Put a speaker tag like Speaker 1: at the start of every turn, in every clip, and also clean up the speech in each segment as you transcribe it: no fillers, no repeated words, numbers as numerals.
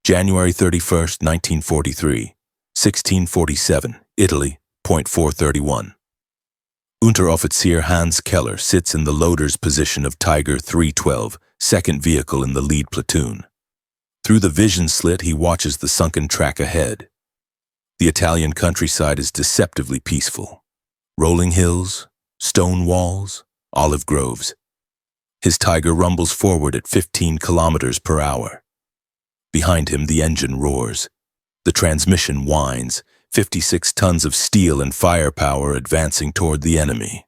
Speaker 1: January 31st, 1943, 1647, Italy, .431. Unteroffizier Hans Keller sits in the loader's position of Tiger 312, second vehicle in the lead platoon. Through the vision slit, he watches the sunken track ahead. The Italian countryside is deceptively peaceful. Rolling hills, stone walls, olive groves. His Tiger rumbles forward at 15 kilometers per hour. Behind him, the engine roars. The transmission whines, 56 tons of steel and firepower advancing toward the enemy.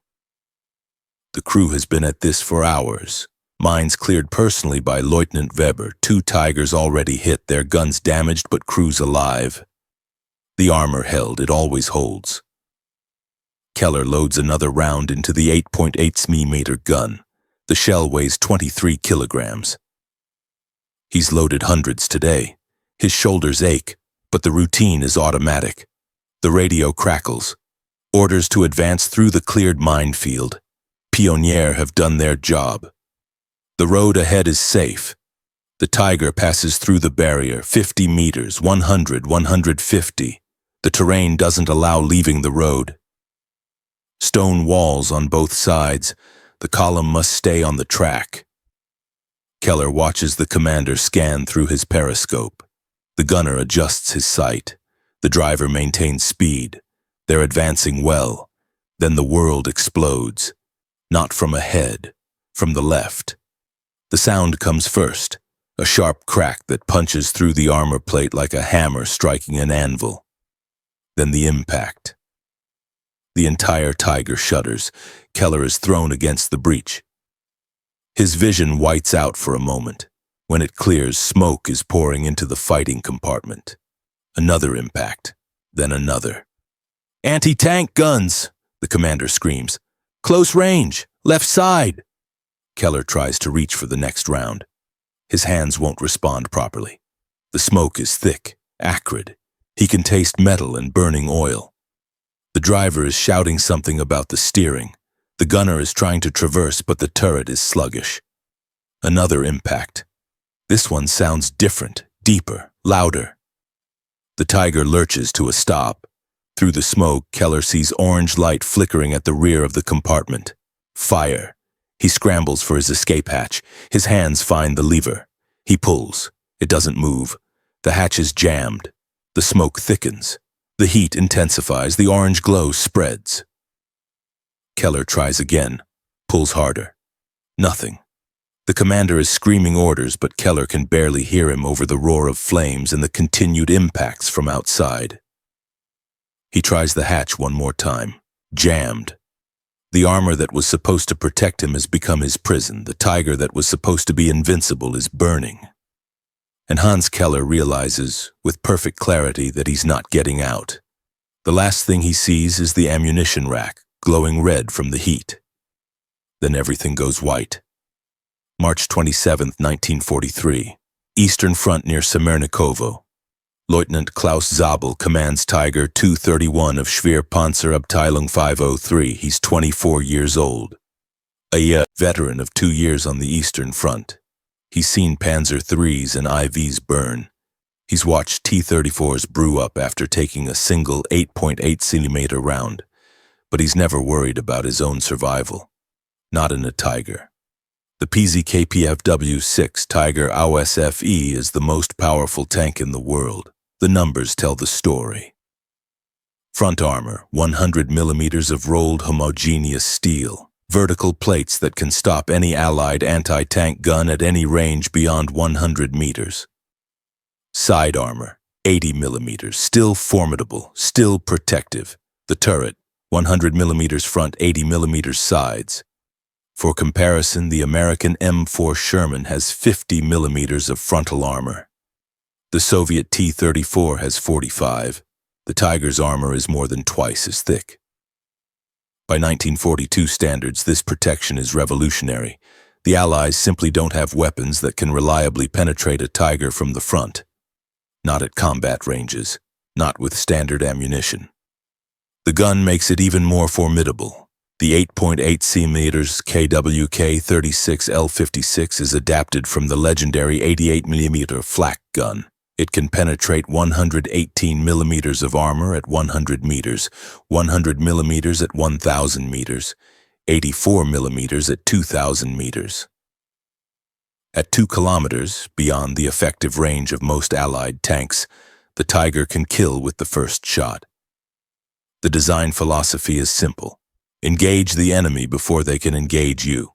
Speaker 1: The crew has been at this for hours. Mines cleared personally by Leutnant Weber, 2 Tigers already hit, their guns damaged but crews alive. The armor held, it always holds. Keller loads another round into the 8.8 mm gun. The shell weighs 23 kilograms. He's loaded hundreds today. His shoulders ache, but the routine is automatic. The radio crackles. Orders to advance through the cleared minefield. Pionniers have done their job. The road ahead is safe. The Tiger passes through the barrier, 50 meters, 100, 150. The terrain doesn't allow leaving the road. Stone walls on both sides. The column must stay on the track. Keller watches the commander scan through his periscope. The gunner adjusts his sight. The driver maintains speed. They're advancing well. Then the world explodes. Not from ahead, from the left. The sound comes first, a sharp crack that punches through the armor plate like a hammer striking an anvil. Then the impact. The entire Tiger shudders. Keller is thrown against the breech. His vision whites out for a moment. When it clears, smoke is pouring into the fighting compartment. Another impact, then another. "Anti-tank guns!" the commander screams. "Close range! Left side!" Keller tries to reach for the next round. His hands won't respond properly. The smoke is thick, acrid. He can taste metal and burning oil. The driver is shouting something about the steering. The gunner is trying to traverse, but the turret is sluggish. Another impact. This one sounds different, deeper, louder. The Tiger lurches to a stop. Through the smoke, Keller sees orange light flickering at the rear of the compartment. Fire. He scrambles for his escape hatch. His hands find the lever. He pulls. It doesn't move. The hatch is jammed. The smoke thickens. The heat intensifies. The orange glow spreads. Keller tries again. Pulls harder. Nothing. The commander is screaming orders, but Keller can barely hear him over the roar of flames and the continued impacts from outside. He tries the hatch one more time. Jammed. The armor that was supposed to protect him has become his prison. The Tiger that was supposed to be invincible is burning. And Hans Keller realizes, with perfect clarity, that he's not getting out. The last thing he sees is the ammunition rack, glowing red from the heat. Then everything goes white. March 27, 1943, Eastern Front near Semernikovo. Lieutenant Klaus Zabel commands Tiger 231 of Schwerpanzerabteilung 503. He's 24 years old. A veteran of 2 years on the Eastern Front. He's seen Panzer IIIs and IVs burn. He's watched T-34s brew up after taking a single 8.8 cm round. But he's never worried about his own survival. Not in a Tiger. The PZKPFW-6 Tiger AUSFE is the most powerful tank in the world. The numbers tell the story. Front armor, 100 mm of rolled homogeneous steel. Vertical plates that can stop any Allied anti-tank gun at any range beyond 100 meters. Side armor, 80 mm, still formidable, still protective. The turret, 100 mm front, 80 mm sides. For comparison, the American M4 Sherman has 50 mm of frontal armor. The Soviet T-34 has 45. The Tiger's armor is more than twice as thick. By 1942 standards, this protection is revolutionary. The Allies simply don't have weapons that can reliably penetrate a Tiger from the front. Not at combat ranges, not with standard ammunition. The gun makes it even more formidable. The 8.8 cm KWK-36L56 is adapted from the legendary 88 mm flak gun. It can penetrate 118 millimeters of armor at 100 meters, 100 millimeters at 1,000 meters, 84 millimeters at 2,000 meters. At 2 kilometers, beyond the effective range of most Allied tanks, the Tiger can kill with the first shot. The design philosophy is simple. Engage the enemy before they can engage you.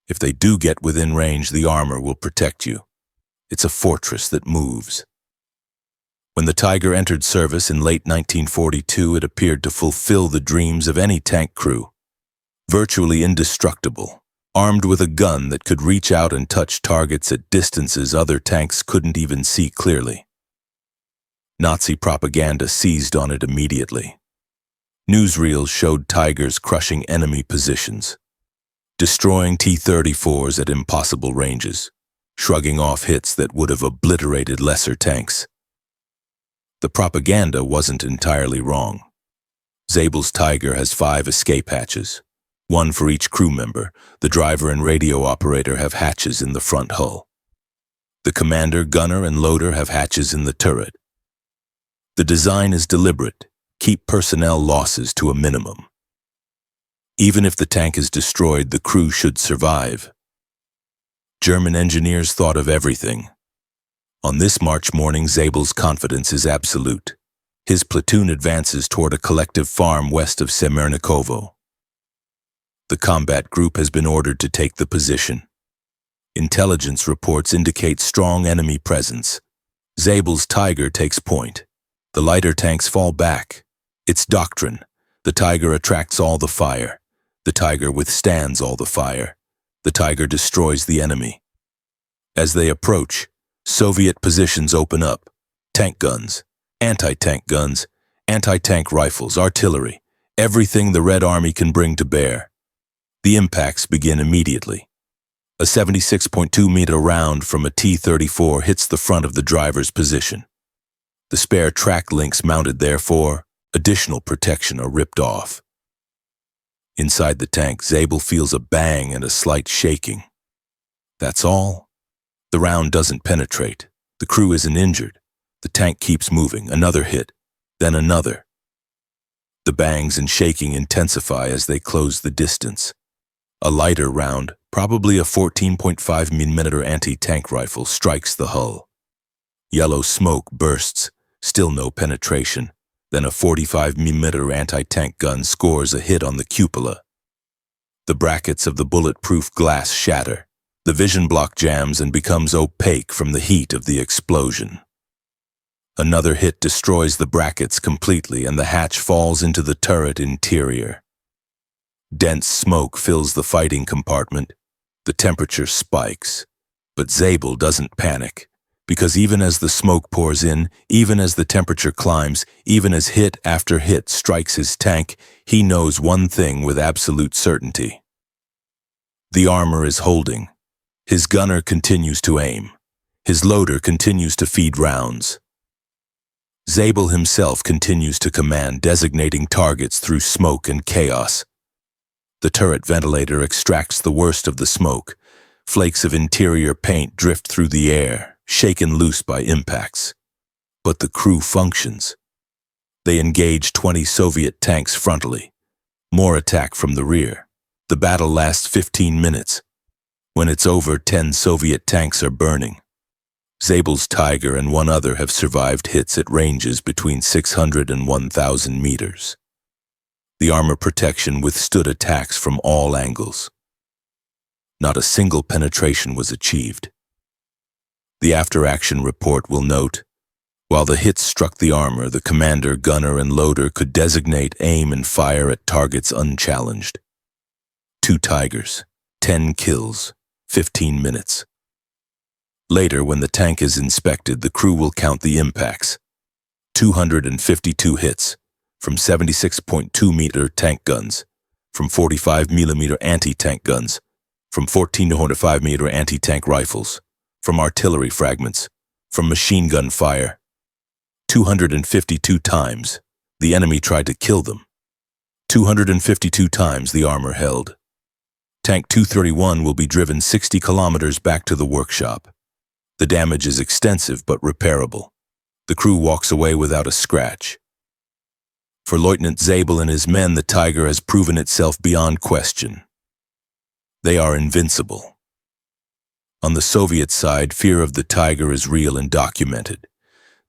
Speaker 1: If they do get within range, the armor will protect you. It's a fortress that moves. When the Tiger entered service in late 1942, it appeared to fulfill the dreams of any tank crew. Virtually indestructible, armed with a gun that could reach out and touch targets at distances other tanks couldn't even see clearly. Nazi propaganda seized on it immediately. Newsreels showed Tigers crushing enemy positions, destroying T-34s at impossible ranges, shrugging off hits that would have obliterated lesser tanks. The propaganda wasn't entirely wrong. Zabel's Tiger has 5 escape hatches, 1 for each crew member. The driver and radio operator have hatches in the front hull. The commander, gunner, and loader have hatches in the turret. The design is deliberate. Keep personnel losses to a minimum. Even if the tank is destroyed, the crew should survive. German engineers thought of everything. On this March morning, Zabel's confidence is absolute. His platoon advances toward a collective farm west of Semernikovo. The combat group has been ordered to take the position. Intelligence reports indicate strong enemy presence. Zabel's Tiger takes point. The lighter tanks fall back. It's doctrine. The Tiger attracts all the fire. The Tiger withstands all the fire. The Tiger destroys the enemy. As they approach, Soviet positions open up. Tank guns, anti-tank guns, anti-tank rifles, artillery, everything the Red Army can bring to bear. The impacts begin immediately. A 76.2-meter round from a T-34 hits the front of the driver's position. The spare track links mounted there for additional protection are ripped off. Inside the tank, Zabel feels a bang and a slight shaking. That's all. The round doesn't penetrate. The crew isn't injured. The tank keeps moving. Another hit, then another. The bangs and shaking intensify as they close the distance. A lighter round, probably a 14.5mm anti-tank rifle, strikes the hull. Yellow smoke bursts, still no penetration. Then a 45mm anti-tank gun scores a hit on the cupola. The brackets of the bulletproof glass shatter. The vision block jams and becomes opaque from the heat of the explosion. Another hit destroys the brackets completely and the hatch falls into the turret interior. Dense smoke fills the fighting compartment. The temperature spikes. But Zabel doesn't panic. Because even as the smoke pours in, even as the temperature climbs, even as hit after hit strikes his tank, he knows one thing with absolute certainty. The armor is holding. His gunner continues to aim. His loader continues to feed rounds. Zabel himself continues to command, designating targets through smoke and chaos. The turret ventilator extracts the worst of the smoke. Flakes of interior paint drift through the air, shaken loose by impacts. But the crew functions. They engage 20 Soviet tanks frontally. More attack from the rear. The battle lasts 15 minutes. When it's over, 10 Soviet tanks are burning. Zabel's Tiger and 1 other have survived hits at ranges between 600 and 1,000 meters. The armor protection withstood attacks from all angles. Not a single penetration was achieved. The after-action report will note, while the hits struck the armor, the commander, gunner, and loader could designate, aim, and fire at targets unchallenged. 2 Tigers, 10 kills, 15 minutes. Later, when the tank is inspected, the crew will count the impacts. 252 hits, from 76.2-meter tank guns, from 45mm anti-tank guns, from 14-to-5-meter anti-tank rifles, from artillery fragments, from machine gun fire. 252 times, the enemy tried to kill them. 252 times the armor held. Tank 231 will be driven 60 kilometers back to the workshop. The damage is extensive but repairable. The crew walks away without a scratch. For Leutnant Zabel and his men, the Tiger has proven itself beyond question. They are invincible. On the Soviet side, fear of the Tiger is real and documented.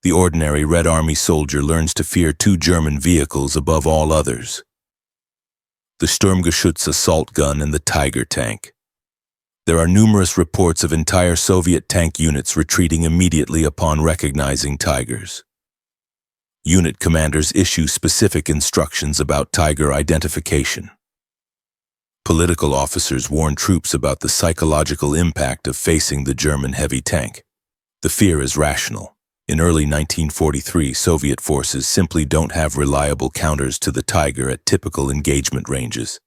Speaker 1: The ordinary Red Army soldier learns to fear two German vehicles above all others: the Sturmgeschütz assault gun and the Tiger tank. There are numerous reports of entire Soviet tank units retreating immediately upon recognizing Tigers. Unit commanders issue specific instructions about Tiger identification. Political officers warn troops about the psychological impact of facing the German heavy tank. The fear is rational. In early 1943, Soviet forces simply don't have reliable counters to the Tiger at typical engagement ranges.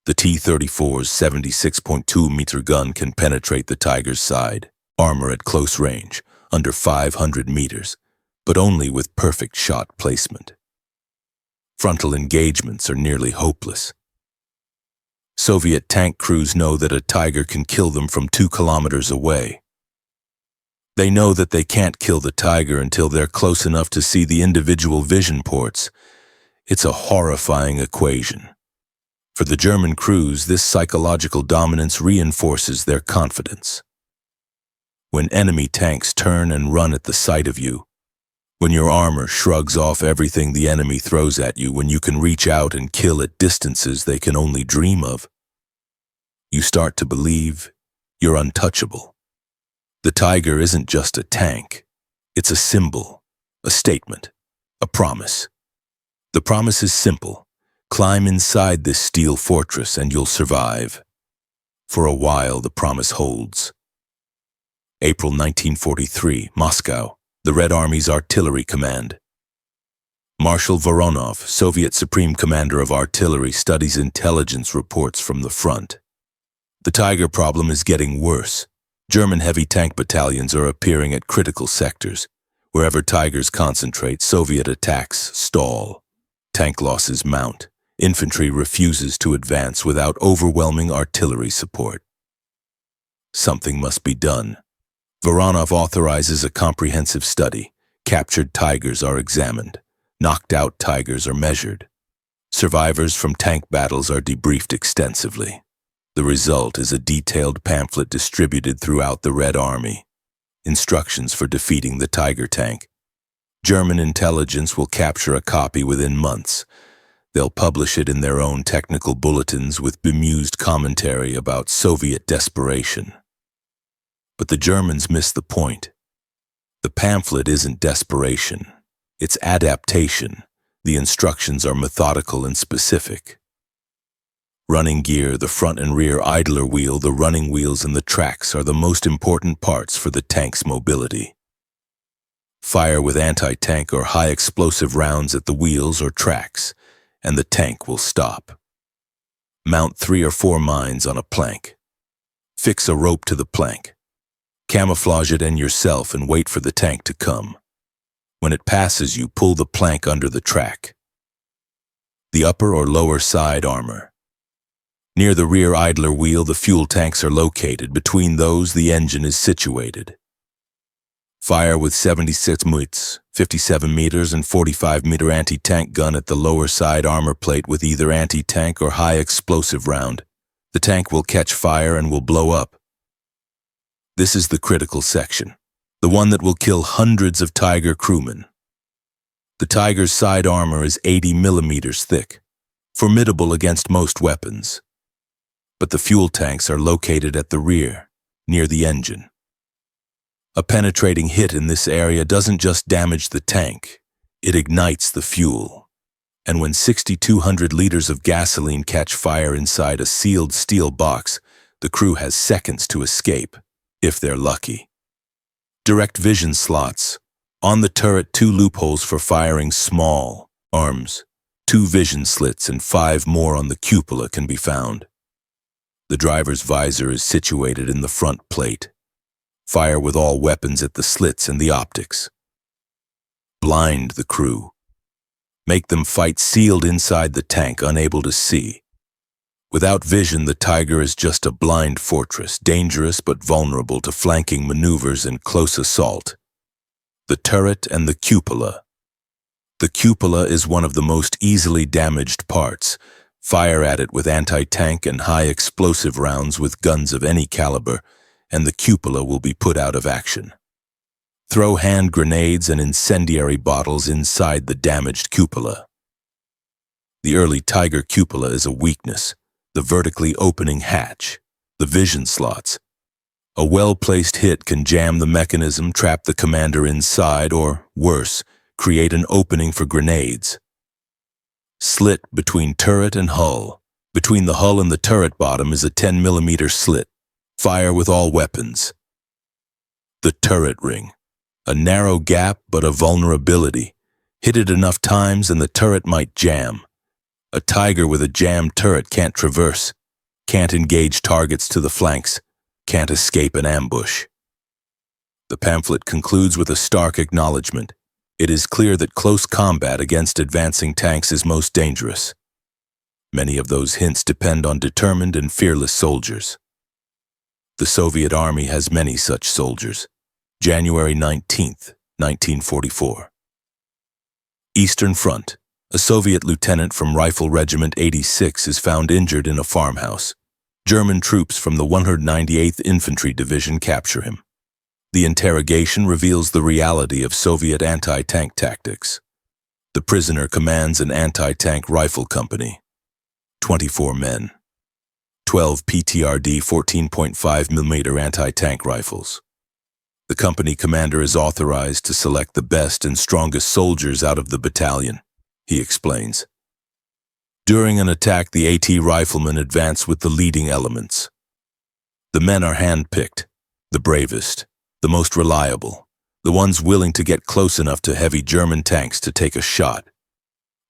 Speaker 1: The T-34's 76.2-meter gun can penetrate the Tiger's side armor at close range, under 500 meters, but only with perfect shot placement. Frontal engagements are nearly hopeless. Soviet tank crews know that a Tiger can kill them from 2 kilometers away. They know that they can't kill the Tiger until they're close enough to see the individual vision ports. It's a horrifying equation. For the German crews, this psychological dominance reinforces their confidence. When enemy tanks turn and run at the sight of you, when your armor shrugs off everything the enemy throws at you, when you can reach out and kill at distances they can only dream of, you start to believe you're untouchable. The Tiger isn't just a tank. It's a symbol, a statement, a promise. The promise is simple. Climb inside this steel fortress and you'll survive. For a while, the promise holds. April 1943, Moscow, the Red Army's Artillery Command. Marshal Voronov, Soviet Supreme Commander of Artillery, studies intelligence reports from the front. The Tiger problem is getting worse. German heavy tank battalions are appearing at critical sectors. Wherever Tigers concentrate, Soviet attacks stall. Tank losses mount. Infantry refuses to advance without overwhelming artillery support. Something must be done. Voronov authorizes a comprehensive study. Captured Tigers are examined. Knocked out Tigers are measured. Survivors from tank battles are debriefed extensively. The result is a detailed pamphlet distributed throughout the Red Army. Instructions for defeating the Tiger tank. German intelligence will capture a copy within months. They'll publish it in their own technical bulletins with bemused commentary about Soviet desperation. But the Germans miss the point. The pamphlet isn't desperation. It's adaptation. The instructions are methodical and specific. Running gear, the front and rear idler wheel, the running wheels and the tracks are the most important parts for the tank's mobility. Fire with anti-tank or high-explosive rounds at the wheels or tracks, and the tank will stop. Mount 3 or 4 mines on a plank. Fix a rope to the plank. Camouflage it and yourself and wait for the tank to come. When it passes you, pull the plank under the track. The upper or lower side armor. Near the rear idler wheel, the fuel tanks are located. Between those, the engine is situated. Fire with 76 muits, 57 meters and 45-meter anti-tank gun at the lower side armor plate with either anti-tank or high-explosive round. The tank will catch fire and will blow up. This is the critical section, the one that will kill hundreds of Tiger crewmen. The Tiger's side armor is 80 millimeters thick, formidable against most weapons. But the fuel tanks are located at the rear, near the engine. A penetrating hit in this area doesn't just damage the tank, it ignites the fuel. And when 6,200 liters of gasoline catch fire inside a sealed steel box, the crew has seconds to escape, if they're lucky. Direct vision slots. On the turret, 2 loopholes for firing small arms. 2 vision slits and 5 more on the cupola can be found. The driver's visor is situated in the front plate. Fire with all weapons at the slits and the optics. Blind the crew. Make them fight sealed inside the tank, unable to see. Without vision, the Tiger is just a blind fortress, dangerous but vulnerable to flanking maneuvers and close assault. The turret and the cupola. The cupola is one of the most easily damaged parts. Fire at it with anti-tank and high explosive rounds with guns of any caliber, and the cupola will be put out of action. Throw hand grenades and incendiary bottles inside the damaged cupola. The early Tiger cupola is a weakness, the vertically opening hatch, the vision slots. A well-placed hit can jam the mechanism, trap the commander inside, or, worse, create an opening for grenades. Slit between turret and hull. Between the hull and the turret bottom is a 10mm slit. Fire with all weapons. The turret ring. A narrow gap, but a vulnerability. Hit it enough times and the turret might jam. A Tiger with a jammed turret can't traverse, can't engage targets to the flanks, can't escape an ambush. The pamphlet concludes with a stark acknowledgement. It is clear that close combat against advancing tanks is most dangerous. Many of those hints depend on determined and fearless soldiers. The Soviet Army has many such soldiers. January 19th, 1944. Eastern Front. A Soviet lieutenant from Rifle Regiment 86 is found injured in a farmhouse. German troops from the 198th Infantry Division capture him. The interrogation reveals the reality of Soviet anti-tank tactics. The prisoner commands an anti-tank rifle company. 24 men. 12 PTRD 14.5mm anti-tank rifles. The company commander is authorized to select the best and strongest soldiers out of the battalion, he explains. During an attack, the AT riflemen advance with the leading elements. The men are handpicked, the bravest, the most reliable, the ones willing to get close enough to heavy German tanks to take a shot.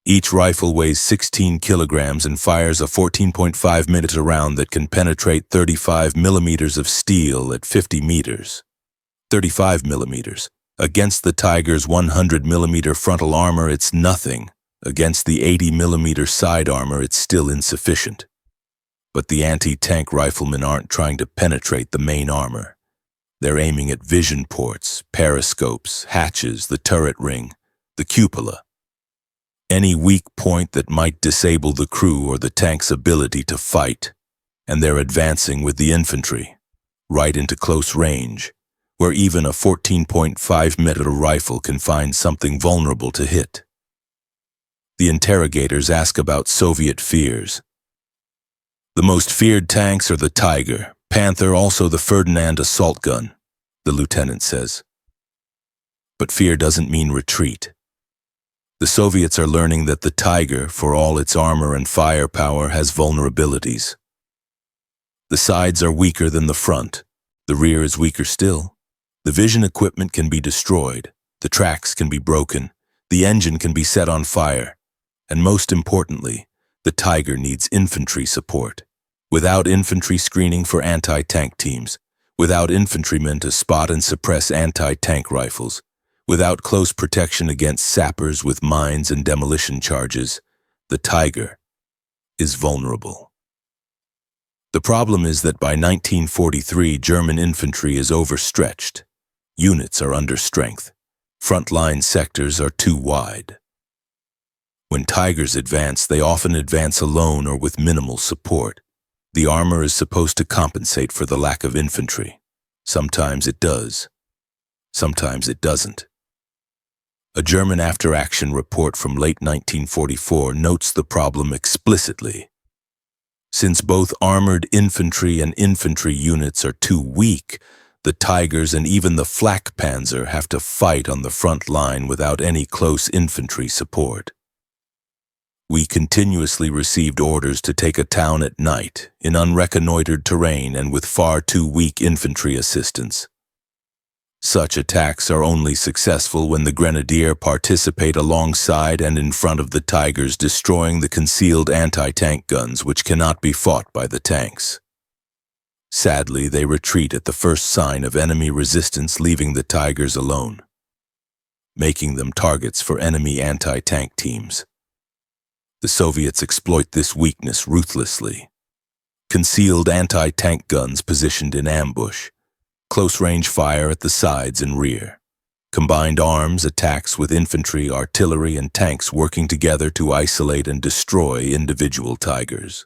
Speaker 1: Each rifle weighs 16 kilograms and fires a 14.5mm round that can penetrate 35 millimeters of steel at 50 meters. 35 millimeters. Against the Tiger's 100mm frontal armor, it's nothing. Against the 80mm side armor, it's still insufficient. But the anti-tank riflemen aren't trying to penetrate the main armor. They're aiming at vision ports, periscopes, hatches, the turret ring, the cupola. Any weak point that might disable the crew or the tank's ability to fight. And they're advancing with the infantry, right into close range, where even a 14.5mm rifle can find something vulnerable to hit. The interrogators ask about Soviet fears. The most feared tanks are the Tiger, Panther, also the Ferdinand assault gun, the lieutenant says. But fear doesn't mean retreat. The Soviets are learning that the Tiger, for all its armor and firepower, has vulnerabilities. The sides are weaker than the front. The rear is weaker still. The vision equipment can be destroyed. The tracks can be broken. The engine can be set on fire. And most importantly, the Tiger needs infantry support. Without infantry screening for anti-tank teams, without infantrymen to spot and suppress anti-tank rifles, without close protection against sappers with mines and demolition charges, the Tiger is vulnerable. The problem is that by 1943, German infantry is overstretched. Units are under strength. Frontline sectors are too wide. When Tigers advance, they often advance alone or with minimal support. The armor is supposed to compensate for the lack of infantry. Sometimes it does. Sometimes it doesn't. A German after-action report from late 1944 notes the problem explicitly. Since both armored infantry and infantry units are too weak, the Tigers and even the flak panzer have to fight on the front line without any close infantry support. We continuously received orders to take a town at night, in unreconnoitered terrain and with far too weak infantry assistance. Such attacks are only successful when the Grenadier participate alongside and in front of the Tigers, destroying the concealed anti-tank guns which cannot be fought by the tanks. Sadly, they retreat at the first sign of enemy resistance, leaving the Tigers alone, making them targets for enemy anti-tank teams. The Soviets exploit this weakness ruthlessly. Concealed anti-tank guns positioned in ambush. Close-range fire at the sides and rear. Combined arms attacks with infantry, artillery, and tanks working together to isolate and destroy individual Tigers.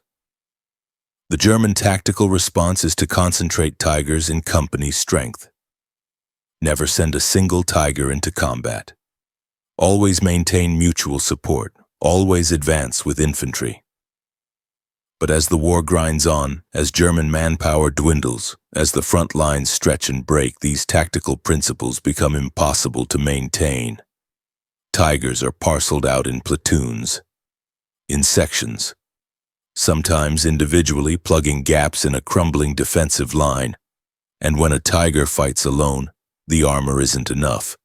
Speaker 1: The German tactical response is to concentrate Tigers in company strength. Never send a single Tiger into combat. Always maintain mutual support. Always advance with infantry. But as the war grinds on, as German manpower dwindles, as the front lines stretch and break, these tactical principles become impossible to maintain. Tigers are parceled out in platoons, in sections, sometimes individually plugging gaps in a crumbling defensive line. And when a Tiger fights alone, the armor isn't enough.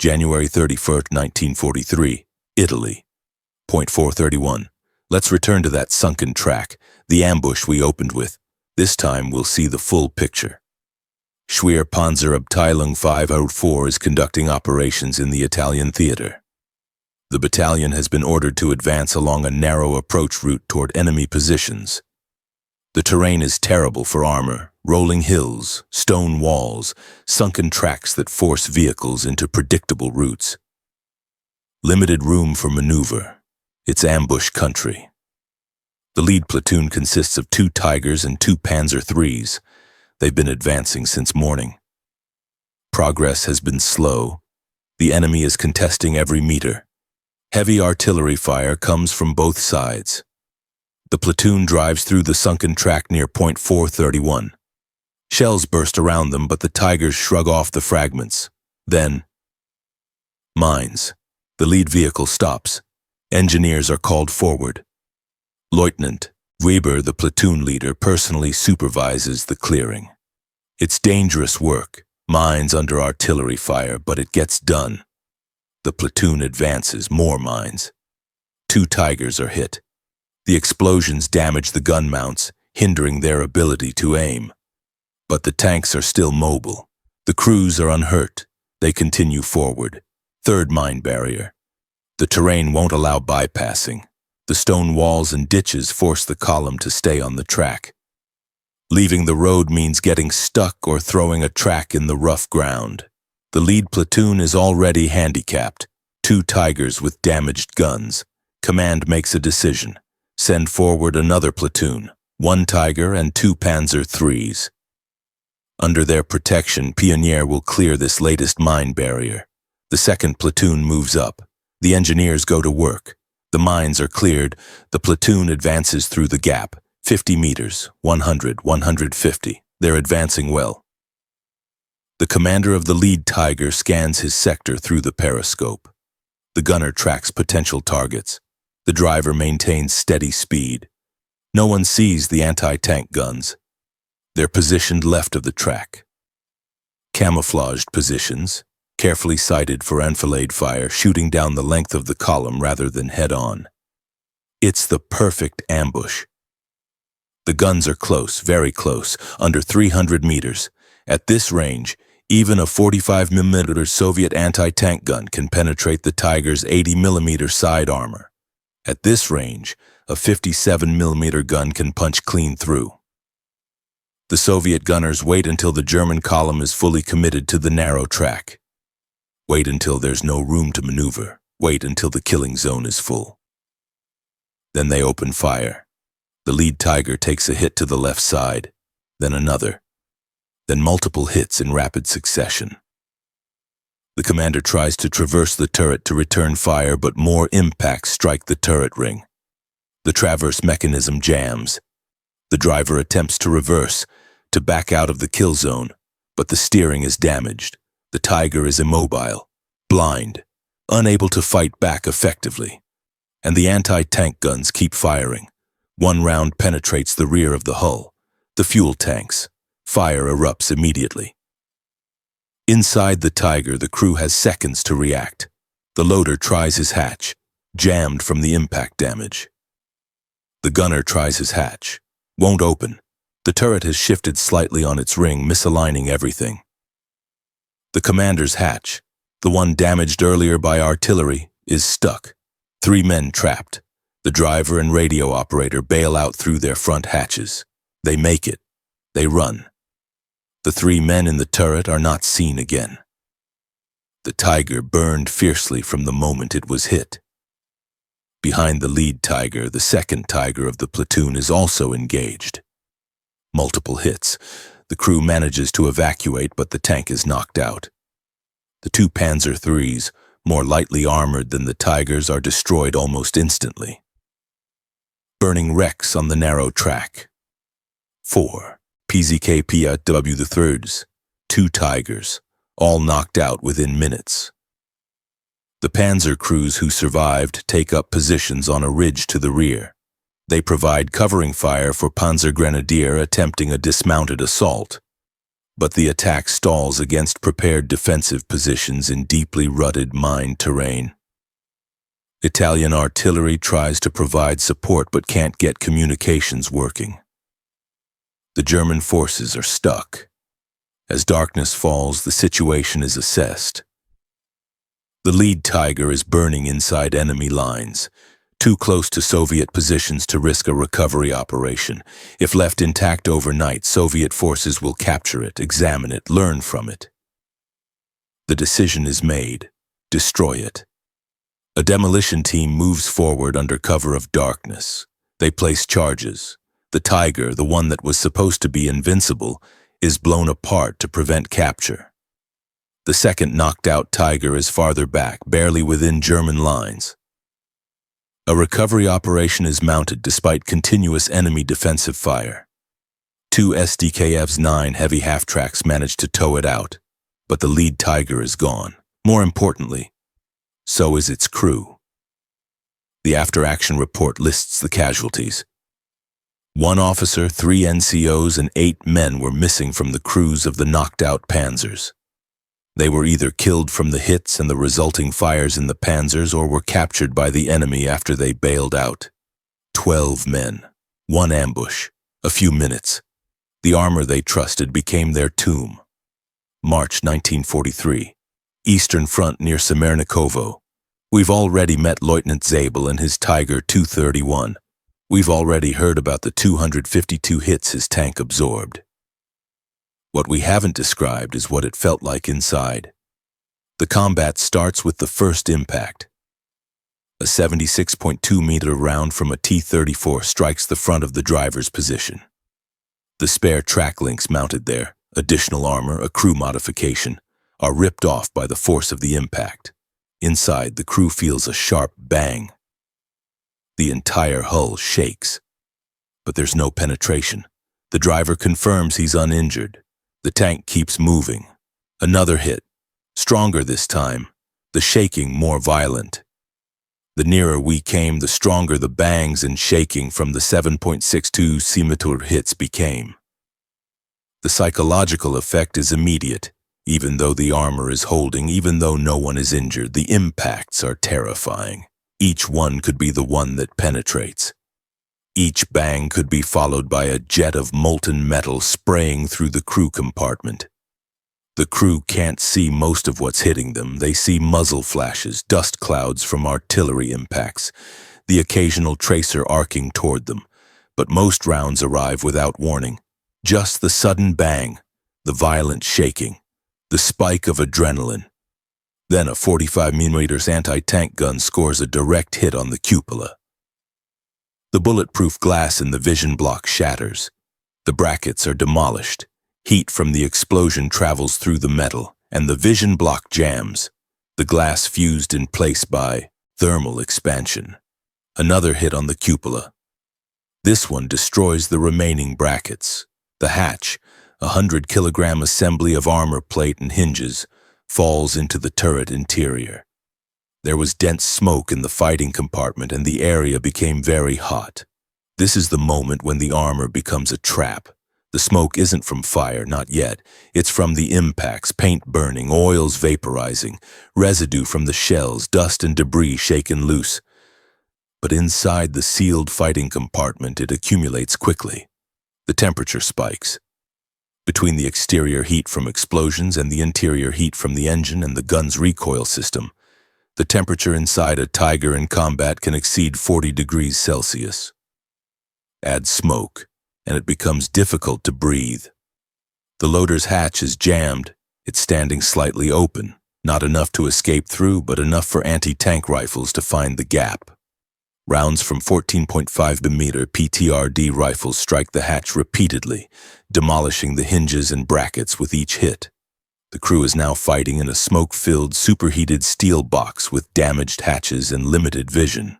Speaker 1: January 31st, 1943, Italy. Point 431. Let's return to that sunken track, the ambush we opened with. This time we'll see the full picture. Schwer Panzerabteilung 504 is conducting operations in the Italian theater. The battalion has been ordered to advance along a narrow approach route toward enemy positions. The terrain is terrible for armor, rolling hills, stone walls, sunken tracks that force vehicles into predictable routes. Limited room for maneuver. It's ambush country. The lead platoon consists of 2 Tigers and 2 Panzer IIIs. They've been advancing since morning. Progress has been slow. The enemy is contesting every meter. Heavy artillery fire comes from both sides. The platoon drives through the sunken track near point 431. Shells burst around them, but the Tigers shrug off the fragments. Then, mines. The lead vehicle stops. Engineers are called forward. Leutnant Weber, the platoon leader, personally supervises the clearing. It's dangerous work, mines under artillery fire, but it gets done. The platoon advances, more mines. 2 Tigers are hit. The explosions damage the gun mounts, hindering their ability to aim. But the tanks are still mobile. The crews are unhurt. They continue forward. 3rd mine barrier. The terrain won't allow bypassing. The stone walls and ditches force the column to stay on the track. Leaving the road means getting stuck or throwing a track in the rough ground. The lead platoon is already handicapped. 2 Tigers with damaged guns. Command makes a decision. Send forward another platoon, 1 Tiger and 2 Panzer IIIs. Under their protection, Pioneer will clear this latest mine barrier. The 2nd platoon moves up. The engineers go to work. The mines are cleared. The platoon advances through the gap. 50 meters, 100, 150. They're advancing well. The commander of the lead Tiger scans his sector through the periscope. The gunner tracks potential targets. The driver maintains steady speed. No one sees the anti-tank guns. They're positioned left of the track. Camouflaged positions, carefully sighted for enfilade fire, shooting down the length of the column rather than head-on. It's the perfect ambush. The guns are close, very close, under 300 meters. At this range, even a 45mm Soviet anti-tank gun can penetrate the Tiger's 80mm side armor. At this range, a 57mm gun can punch clean through. The Soviet gunners wait until the German column is fully committed to the narrow track. Wait until there's no room to maneuver. Wait until the killing zone is full. Then they open fire. The lead Tiger takes a hit to the left side, then another, then multiple hits in rapid succession. The commander tries to traverse the turret to return fire, but more impacts strike the turret ring. The traverse mechanism jams. The driver attempts to reverse, to back out of the kill zone, but the steering is damaged. The Tiger is immobile, blind, unable to fight back effectively. And the anti-tank guns keep firing. 1 round penetrates the rear of the hull, the fuel tanks. Fire erupts immediately. Inside the Tiger, the crew has seconds to react. The loader tries his hatch, jammed from the impact damage. The gunner tries his hatch, won't open. The turret has shifted slightly on its ring, misaligning everything. The commander's hatch, the one damaged earlier by artillery, is stuck. 3 men trapped. The driver and radio operator bail out through their front hatches. They make it. They run. The 3 men in the turret are not seen again. The Tiger burned fiercely from the moment it was hit. Behind the lead Tiger, the second Tiger of the platoon is also engaged. Multiple hits. The crew manages to evacuate, but the tank is knocked out. The 2 Panzer IIIs, more lightly armored than the Tigers, are destroyed almost instantly. Burning wrecks on the narrow track. 4 PZK-PAW the thirds, 2 Tigers, all knocked out within minutes. The Panzer crews who survived take up positions on a ridge to the rear. They provide covering fire for Panzer Grenadier attempting a dismounted assault. But the attack stalls against prepared defensive positions in deeply rutted mined terrain. Italian artillery tries to provide support but can't get communications working. The German forces are stuck. As darkness falls, the situation is assessed. The lead Tiger is burning inside enemy lines, too close to Soviet positions to risk a recovery operation. If left intact overnight, Soviet forces will capture it, examine it, learn from it. The decision is made. Destroy it. A demolition team moves forward under cover of darkness. They place charges. The Tiger, the one that was supposed to be invincible, is blown apart to prevent capture. The second knocked-out Tiger is farther back, barely within German lines. A recovery operation is mounted despite continuous enemy defensive fire. 2 SDKF's 9 heavy half-tracks manage to tow it out, but the lead Tiger is gone. More importantly, so is its crew. The after-action report lists the casualties. 1 officer, 3 NCOs, and 8 men were missing from the crews of the knocked-out Panzers. They were either killed from the hits and the resulting fires in the Panzers or were captured by the enemy after they bailed out. 12 men, 1 ambush, a few minutes. The armor they trusted became their tomb. March 1943, Eastern Front near Semernikovo. We've already met Leutnant Zabel and his Tiger 231. We've already heard about the 252 hits his tank absorbed. What we haven't described is what it felt like inside. The combat starts with the first impact. A 76.2-meter round from a T-34 strikes the front of the driver's position. The spare track links mounted there, additional armor, a crew modification, are ripped off by the force of the impact. Inside, the crew feels a sharp bang. The entire hull shakes. But there's no penetration. The driver confirms he's uninjured. The tank keeps moving. Another hit. Stronger this time. The shaking more violent. The nearer we came, the stronger the bangs and shaking from the 7.62 Scimitar hits became. The psychological effect is immediate. Even though the armor is holding, even though no one is injured, the impacts are terrifying. Each one could be the one that penetrates. Each bang could be followed by a jet of molten metal spraying through the crew compartment. The crew can't see most of what's hitting them. They see muzzle flashes, dust clouds from artillery impacts, the occasional tracer arcing toward them. But most rounds arrive without warning. Just the sudden bang, the violent shaking, the spike of adrenaline. Then a 45mm anti-tank gun scores a direct hit on the cupola. The bulletproof glass in the vision block shatters. The brackets are demolished. Heat from the explosion travels through the metal, and the vision block jams. The glass fused in place by thermal expansion. Another hit on the cupola. This one destroys the remaining brackets. The hatch, a 100-kilogram assembly of armor plate and hinges, falls into the turret interior. There was dense smoke in the fighting compartment and the area became very hot. This is the moment when the armor becomes a trap. The smoke isn't from fire, not yet. It's from the impacts, paint burning, oils vaporizing, residue from the shells, dust and debris shaken loose. But inside the sealed fighting compartment, it accumulates quickly. The temperature spikes. Between the exterior heat from explosions and the interior heat from the engine and the gun's recoil system, the temperature inside a Tiger in combat can exceed 40 degrees Celsius. Add smoke, and it becomes difficult to breathe. The loader's hatch is jammed, it's standing slightly open, not enough to escape through, but enough for anti-tank rifles to find the gap. Rounds from 14.5mm PTRD rifles strike the hatch repeatedly, demolishing the hinges and brackets with each hit. The crew is now fighting in a smoke-filled, superheated steel box with damaged hatches and limited vision.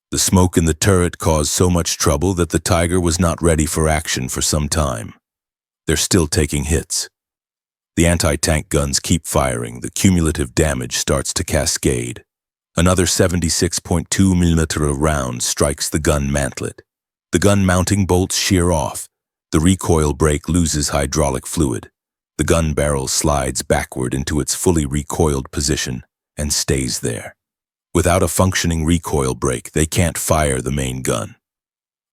Speaker 1: The smoke in the turret caused so much trouble that the Tiger was not ready for action for some time. They're still taking hits. The anti-tank guns keep firing, the cumulative damage starts to cascade. Another 76.2mm round strikes the gun mantlet. The gun mounting bolts shear off. The recoil brake loses hydraulic fluid. The gun barrel slides backward into its fully recoiled position and stays there. Without a functioning recoil brake, they can't fire the main gun.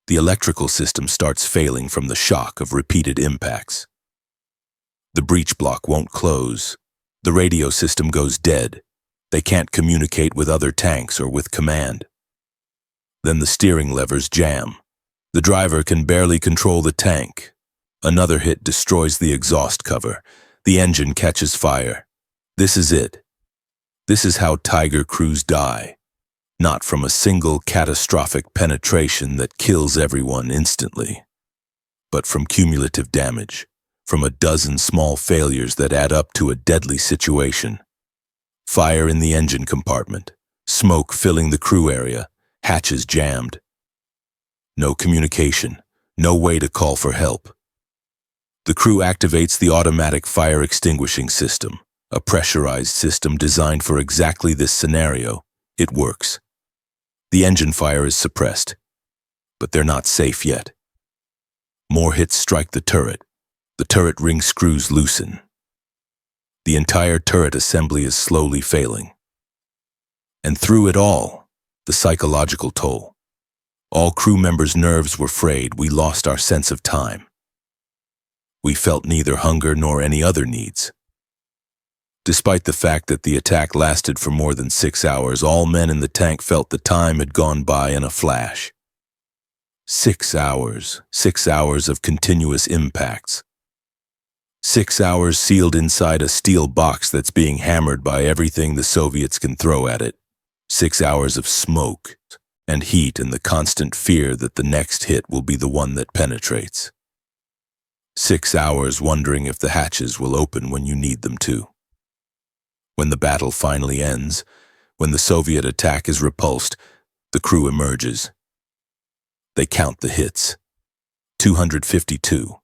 Speaker 1: The electrical system starts failing from the shock of repeated impacts. The breech block won't close. The radio system goes dead. They can't communicate with other tanks or with command. Then the steering levers jam. The driver can barely control the tank. Another hit destroys the exhaust cover. The engine catches fire. This is it. This is how Tiger crews die. Not from a single catastrophic penetration that kills everyone instantly, but from cumulative damage, from a dozen small failures that add up to a deadly situation. Fire in the engine compartment, smoke filling the crew area, hatches jammed. No communication, no way to call for help. The crew activates the automatic fire extinguishing system, a pressurized system designed for exactly this scenario. It works. The engine fire is suppressed, but they're not safe yet. More hits strike the turret. The turret ring screws loosen. The entire turret assembly is slowly failing. And through it all, the psychological toll. All crew members' nerves were frayed. We lost our sense of time. We felt neither hunger nor any other needs. Despite the fact that the attack lasted for more than 6 hours, all men in the tank felt the time had gone by in a flash. 6 hours, 6 hours of continuous impacts. 6 hours sealed inside a steel box that's being hammered by everything the Soviets can throw at it. 6 hours of smoke and heat and the constant fear that the next hit will be the one that penetrates. 6 hours wondering if the hatches will open when you need them to. When the battle finally ends, when the Soviet attack is repulsed, the crew emerges. They count the hits. 252.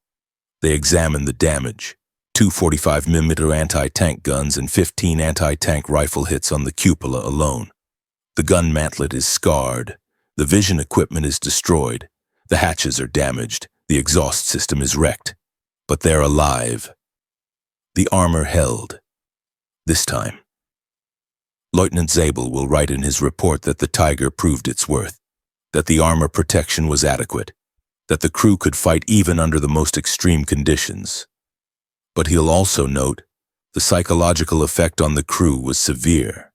Speaker 1: They examine the damage. 2 45mm anti-tank guns and 15 anti-tank rifle hits on the cupola alone. The gun mantlet is scarred. The vision equipment is destroyed. The hatches are damaged. The exhaust system is wrecked. But they're alive. The armor held. This time. Leutnant Zabel will write in his report that the Tiger proved its worth, that the armor protection was adequate, that the crew could fight even under the most extreme conditions. But he'll also note the psychological effect on the crew was severe.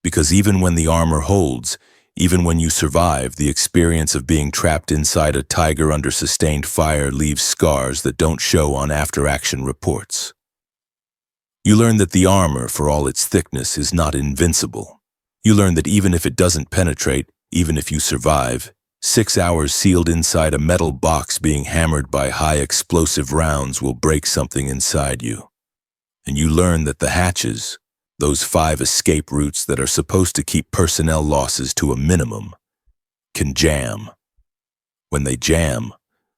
Speaker 1: Because even when the armor holds, even when you survive, the experience of being trapped inside a Tiger under sustained fire leaves scars that don't show on after-action reports. You learn that the armor, for all its thickness, is not invincible. You learn that even if it doesn't penetrate, even if you survive, 6 hours sealed inside a metal box being hammered by high explosive rounds will break something inside you. And you learn that the hatches, those 5 escape routes that are supposed to keep personnel losses to a minimum, can jam. When they jam,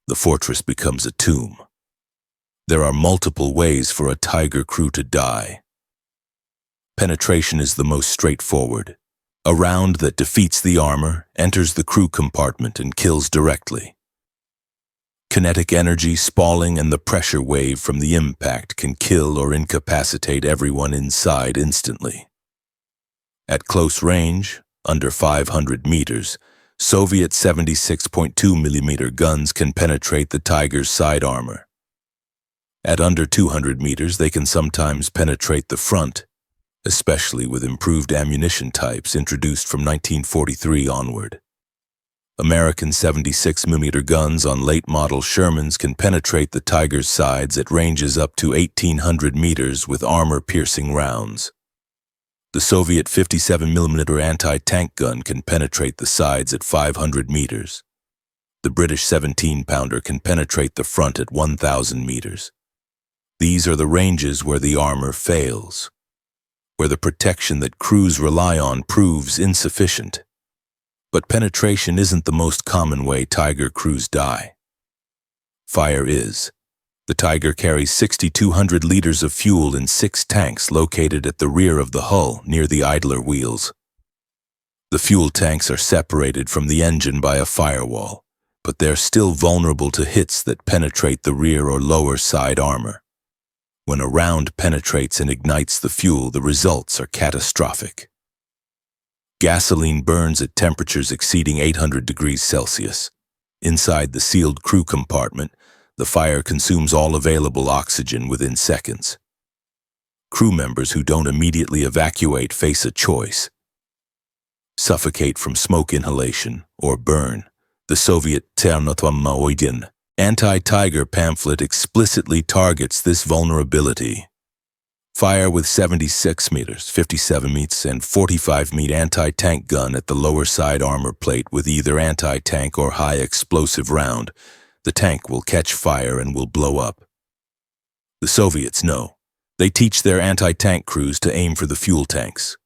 Speaker 1: the fortress becomes a tomb. There are multiple ways for a Tiger crew to die. Penetration is the most straightforward. A round that defeats the armor, enters the crew compartment and kills directly. Kinetic energy, spalling, and the pressure wave from the impact can kill or incapacitate everyone inside instantly. At close range, under 500 meters, Soviet 76.2mm guns can penetrate the Tiger's side armor. At under 200 meters, they can sometimes penetrate the front, especially with improved ammunition types introduced from 1943 onward. American 76mm guns on late-model Shermans can penetrate the Tiger's sides at ranges up to 1,800 meters with armor-piercing rounds. The Soviet 57mm anti-tank gun can penetrate the sides at 500 meters. The British 17-pounder can penetrate the front at 1,000 meters. These are the ranges where the armor fails, where the protection that crews rely on proves insufficient. But penetration isn't the most common way Tiger crews die. Fire is. The Tiger carries 6,200 liters of fuel in 6 tanks located at the rear of the hull near the idler wheels. The fuel tanks are separated from the engine by a firewall, but they're still vulnerable to hits that penetrate the rear or lower side armor. When a round penetrates and ignites the fuel, the results are catastrophic. Gasoline burns at temperatures exceeding 800 degrees Celsius. Inside the sealed crew compartment, the fire consumes all available oxygen within seconds. Crew members who don't immediately evacuate face a choice: suffocate from smoke inhalation or burn. The Soviet Testimonies anti-Tiger pamphlet explicitly targets this vulnerability. Fire with 76 meters, 57 meters, and 45 meter anti-tank gun at the lower side armor plate with either anti-tank or high-explosive round. The tank will catch fire and will blow up. The Soviets know. They teach their anti-tank crews to aim for the fuel tanks.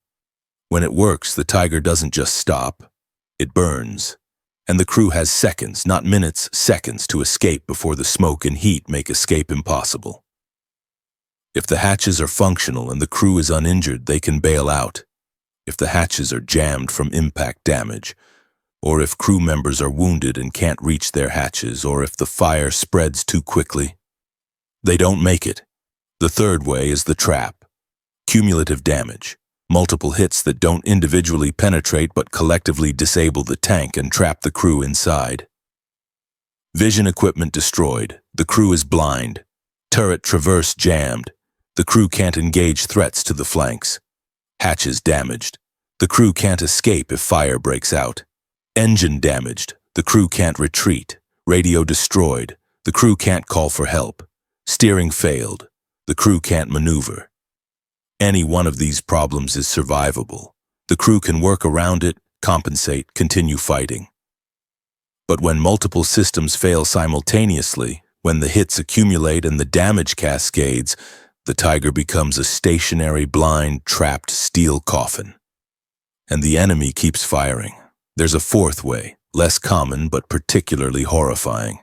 Speaker 1: When it works, the Tiger doesn't just stop, it burns. And the crew has seconds, not minutes, seconds to escape before the smoke and heat make escape impossible. If the hatches are functional and the crew is uninjured, they can bail out. If the hatches are jammed from impact damage, or if crew members are wounded and can't reach their hatches, or if the fire spreads too quickly, they don't make it. The third way is the trap. Cumulative damage. Multiple hits that don't individually penetrate but collectively disable the tank and trap the crew inside. Vision equipment destroyed. The crew is blind. Turret traverse jammed. The crew can't engage threats to the flanks. Hatches damaged. The crew can't escape if fire breaks out. Engine damaged. The crew can't retreat. Radio destroyed. The crew can't call for help. Steering failed. The crew can't maneuver. Any one of these problems is survivable. The crew can work around it, compensate, continue fighting. But when multiple systems fail simultaneously, when the hits accumulate and the damage cascades, the Tiger becomes a stationary, blind, trapped steel coffin. And the enemy keeps firing. There's a fourth way, less common but particularly horrifying.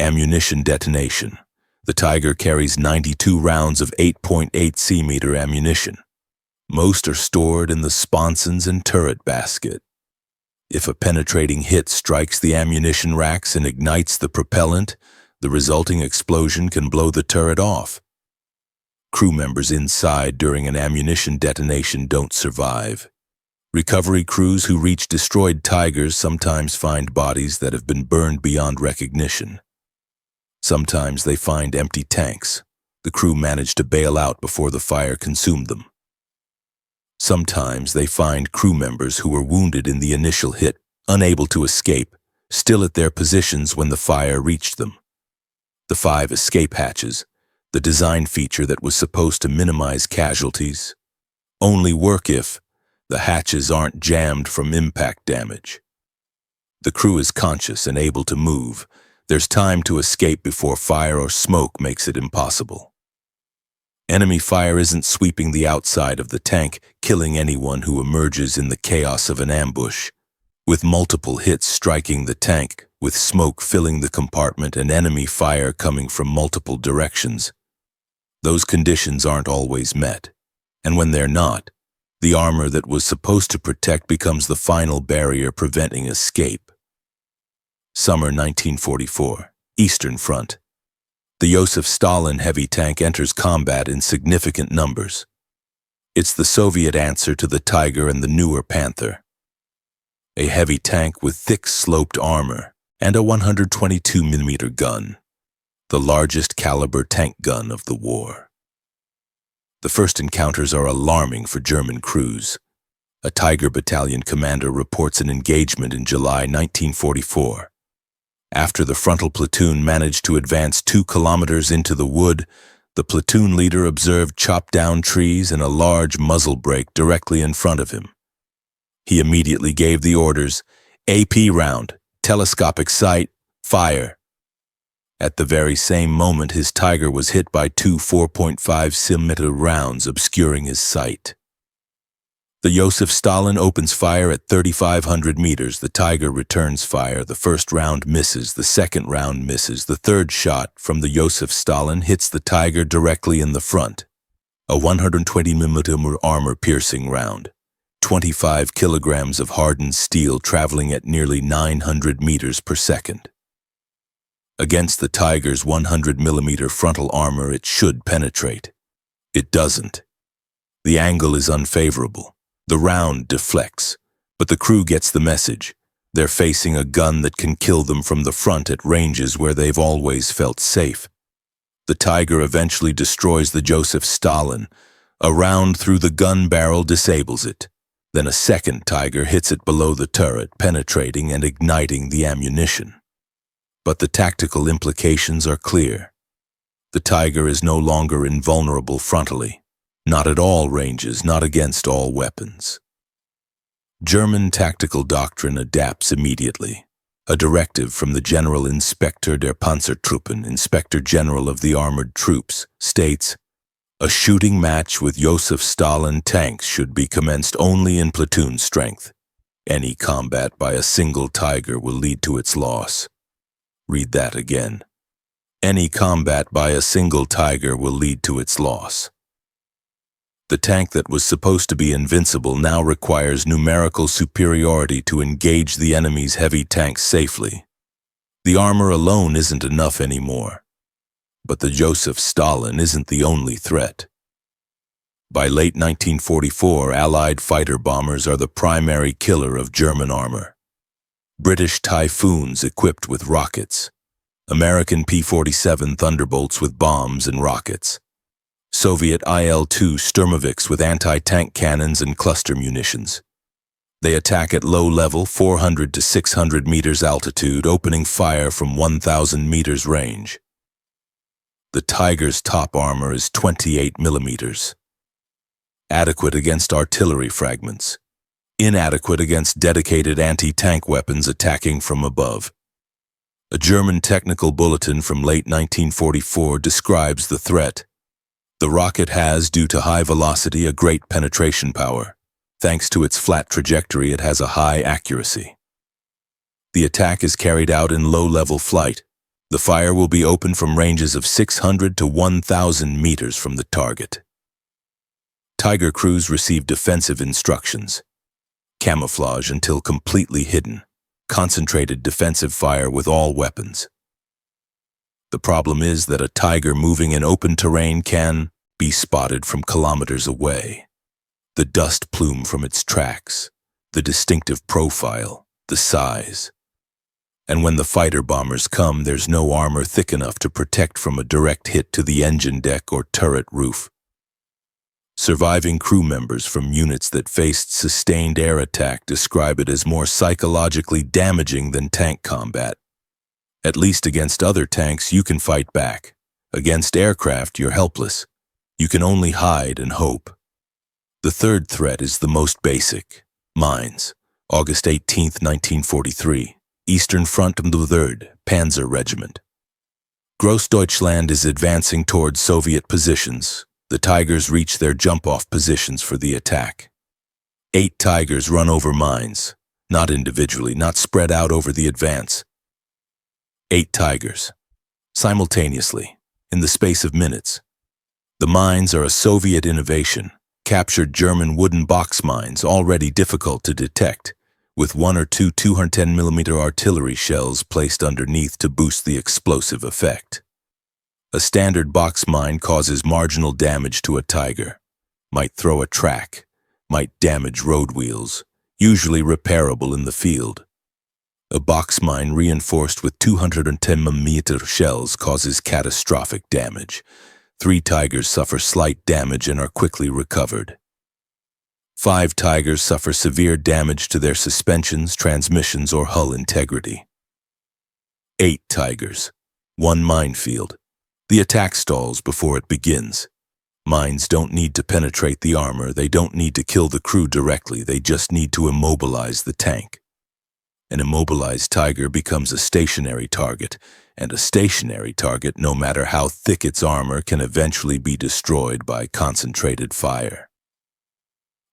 Speaker 1: Ammunition detonation. The Tiger carries 92 rounds of 8.8 cm ammunition. Most are stored in the sponsons and turret basket. If a penetrating hit strikes the ammunition racks and ignites the propellant, the resulting explosion can blow the turret off. Crew members inside during an ammunition detonation don't survive. Recovery crews who reach destroyed Tigers sometimes find bodies that have been burned beyond recognition. Sometimes they find empty tanks. The crew manage to bail out before the fire consumed them. Sometimes they find crew members who were wounded in the initial hit, unable to escape, still at their positions when the fire reached them. The 5 escape hatches, the design feature that was supposed to minimize casualties, only work if the hatches aren't jammed from impact damage. The crew is conscious and able to move. There's time to escape before fire or smoke makes it impossible. Enemy fire isn't sweeping the outside of the tank, killing anyone who emerges in the chaos of an ambush. With multiple hits striking the tank, with smoke filling the compartment and enemy fire coming from multiple directions, those conditions aren't always met. And when they're not, the armor that was supposed to protect becomes the final barrier preventing escape. Summer 1944, Eastern Front. The Joseph Stalin heavy tank enters combat in significant numbers. It's the Soviet answer to the Tiger and the newer Panther. A heavy tank with thick sloped armor and a 122mm gun, the largest caliber tank gun of the war. The first encounters are alarming for German crews. A Tiger Battalion commander reports an engagement in July 1944. After the frontal platoon managed to advance 2 kilometers into the wood, the platoon leader observed chopped-down trees and a large muzzle brake directly in front of him. He immediately gave the orders, "AP round, telescopic sight, fire." At the very same moment, his Tiger was hit by 2 4.5 cm rounds, obscuring his sight. The Joseph Stalin opens fire at 3,500 meters. The Tiger returns fire. The first round misses. The second round misses. The third shot from the Joseph Stalin hits the Tiger directly in the front. A 120 mm armor-piercing round. 25 kilograms of hardened steel traveling at nearly 900 meters per second. Against the Tiger's 100 mm frontal armor, it should penetrate. It doesn't. The angle is unfavorable. The round deflects, but the crew gets the message. They're facing a gun that can kill them from the front at ranges where they've always felt safe. The Tiger eventually destroys the Joseph Stalin. A round through the gun barrel disables it. Then a second Tiger hits it below the turret, penetrating and igniting the ammunition. But the tactical implications are clear. The Tiger is no longer invulnerable frontally. Not at all ranges, not against all weapons. German tactical doctrine adapts immediately. A directive from the General Inspector der Panzertruppen, Inspector General of the Armored Troops, states, "A shooting match with Joseph Stalin tanks should be commenced only in platoon strength. Any combat by a single Tiger will lead to its loss." Read that again. Any combat by a single Tiger will lead to its loss. The tank that was supposed to be invincible now requires numerical superiority to engage the enemy's heavy tanks safely. The armor alone isn't enough anymore. But the Joseph Stalin isn't the only threat. By late 1944, Allied fighter bombers are the primary killer of German armor. British Typhoons equipped with rockets. American P-47 Thunderbolts with bombs and rockets. Soviet IL-2 Sturmovix with anti-tank cannons and cluster munitions. They attack at low level, 400 to 600 meters altitude, opening fire from 1,000 meters range. The Tiger's top armor is 28 millimeters. Adequate against artillery fragments. Inadequate against dedicated anti-tank weapons attacking from above. A German technical bulletin from late 1944 describes the threat. The rocket has, due to high velocity, a great penetration power. Thanks to its flat trajectory, it has a high accuracy. The attack is carried out in low-level flight. The fire will be opened from ranges of 600 to 1,000 meters from the target. Tiger crews receive defensive instructions. Camouflage until completely hidden. Concentrated defensive fire with all weapons. The problem is that a Tiger moving in open terrain can be spotted from kilometers away. The dust plume from its tracks, the distinctive profile, the size. And when the fighter bombers come, there's no armor thick enough to protect from a direct hit to the engine deck or turret roof. Surviving crew members from units that faced sustained air attack describe it as more psychologically damaging than tank combat. At least against other tanks, you can fight back. Against aircraft, you're helpless. You can only hide and hope. The third threat is the most basic. Mines. August 18, 1943. Eastern Front of the 3rd Panzer Regiment. Grossdeutschland is advancing towards Soviet positions. The Tigers reach their jump-off positions for the attack. 8 Tigers run over mines. Not individually, not spread out over the advance. 8 Tigers. Simultaneously, in the space of minutes. The mines are a Soviet innovation, captured German wooden box mines already difficult to detect, with 1 or 2 210mm artillery shells placed underneath to boost the explosive effect. A standard box mine causes marginal damage to a Tiger, might throw a track, might damage road wheels, usually repairable in the field. A box mine reinforced with 210mm shells causes catastrophic damage. 3 Tigers suffer slight damage and are quickly recovered. 5 Tigers suffer severe damage to their suspensions, transmissions, or hull integrity. 8 Tigers. 1 minefield. The attack stalls before it begins. Mines don't need to penetrate the armor, they don't need to kill the crew directly, they just need to immobilize the tank. An immobilized Tiger becomes a stationary target, and a stationary target, no matter how thick its armor, can eventually be destroyed by concentrated fire.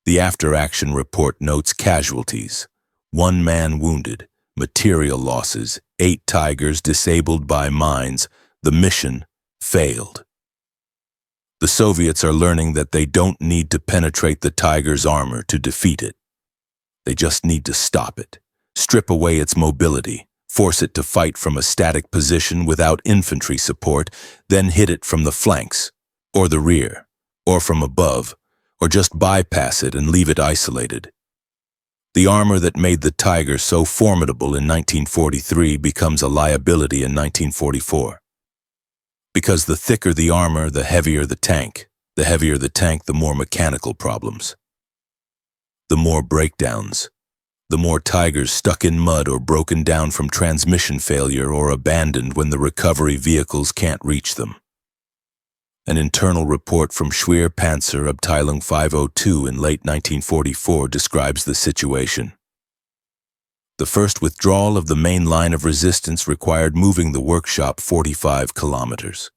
Speaker 1: The after-action report notes casualties: 1 man wounded, material losses, 8 Tigers disabled by mines. The mission failed. The Soviets are learning that they don't need to penetrate the Tiger's armor to defeat it. They just need to stop it, strip away its mobility, force it to fight from a static position without infantry support, then hit it from the flanks, or the rear, or from above, or just bypass it and leave it isolated. The armor that made the Tiger so formidable in 1943 becomes a liability in 1944. Because the thicker the armor, the heavier the tank. The heavier the tank, the more mechanical problems. The more breakdowns. The more Tigers stuck in mud or broken down from transmission failure or abandoned when the recovery vehicles can't reach them. An internal report from Schwer Panzerabteilung 502 in late 1944 describes the situation. The first withdrawal of the main line of resistance required moving the workshop 45 kilometers.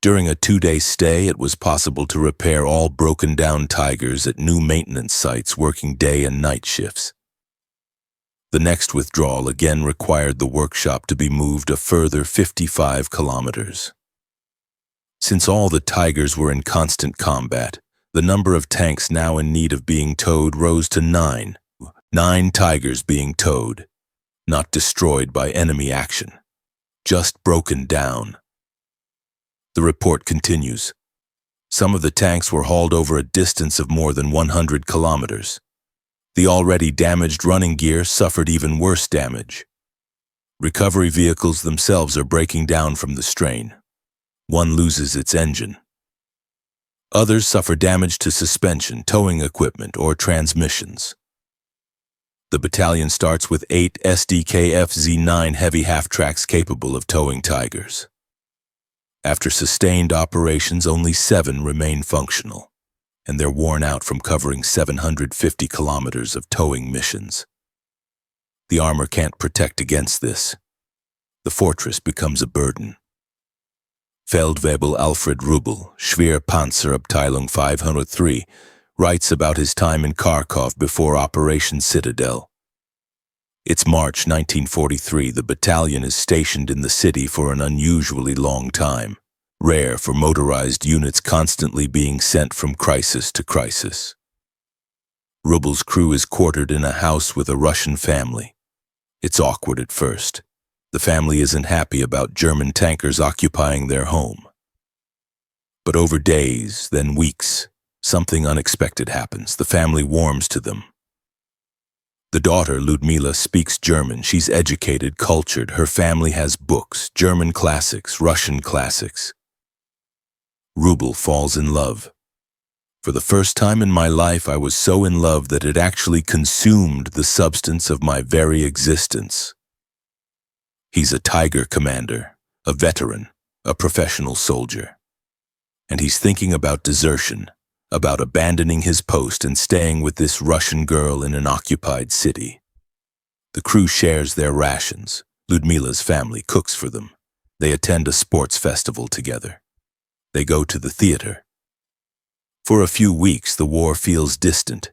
Speaker 1: During a 2-day stay, it was possible to repair all broken-down Tigers at new maintenance sites working day and night shifts. The next withdrawal again required the workshop to be moved a further 55 kilometers. Since all the Tigers were in constant combat, the number of tanks now in need of being towed rose to 9. 9 Tigers being towed, not destroyed by enemy action, just broken down. The report continues. Some of the tanks were hauled over a distance of more than 100 kilometers. The already damaged running gear suffered even worse damage. Recovery vehicles themselves are breaking down from the strain. One loses its engine. Others suffer damage to suspension, towing equipment, or transmissions. The battalion starts with 8 SDKF-Z9 heavy half-tracks capable of towing Tigers. After sustained operations, only 7 remain functional, and they're worn out from covering 750 kilometers of towing missions. The armor can't protect against this. The fortress becomes a burden. Feldwebel Alfred Rubel, Schwer Panzerabteilung 503, writes about his time in Kharkov before Operation Citadel. It's March 1943. The battalion is stationed in the city for an unusually long time, rare for motorized units constantly being sent from crisis to crisis. Rubel's crew is quartered in a house with a Russian family. It's awkward at first. The family isn't happy about German tankers occupying their home. But over days, then weeks, something unexpected happens. The family warms to them. The daughter, Ludmila, speaks German. She's educated, cultured. Her family has books, German classics, Russian classics. Rubel falls in love. For the first time in my life, I was so in love that it actually consumed the substance of my very existence. He's a Tiger commander, a veteran, a professional soldier. And he's thinking about desertion, about abandoning his post and staying with this Russian girl in an occupied city. The crew shares their rations. Ludmila's family cooks for them. They attend a sports festival together. They go to the theater. For a few weeks, the war feels distant.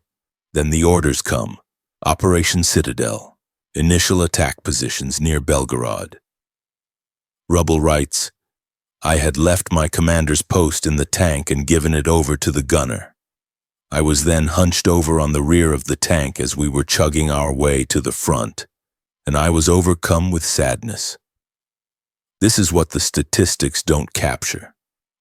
Speaker 1: Then the orders come. Operation Citadel. Initial attack positions near Belgorod. Rubel writes, I had left my commander's post in the tank and given it over to the gunner. I was then hunched over on the rear of the tank as we were chugging our way to the front, and I was overcome with sadness. This is what the statistics don't capture.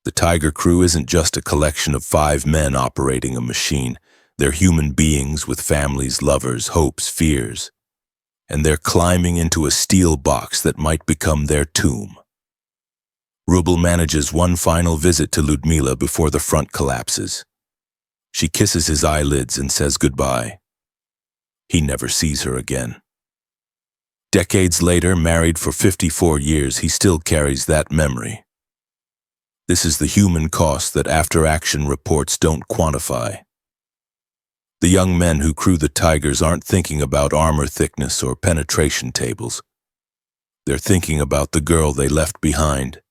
Speaker 1: The Tiger crew isn't just a collection of 5 men operating a machine. They're human beings with families, lovers, hopes, fears. And they're climbing into a steel box that might become their tomb. Rubel manages one final visit to Ludmila before the front collapses. She kisses his eyelids and says goodbye. He never sees her again. Decades later, married for 54 years, he still carries that memory. This is the human cost that after-action reports don't quantify. The young men who crew the Tigers aren't thinking about armor thickness or penetration tables. They're thinking about the girl they left behind,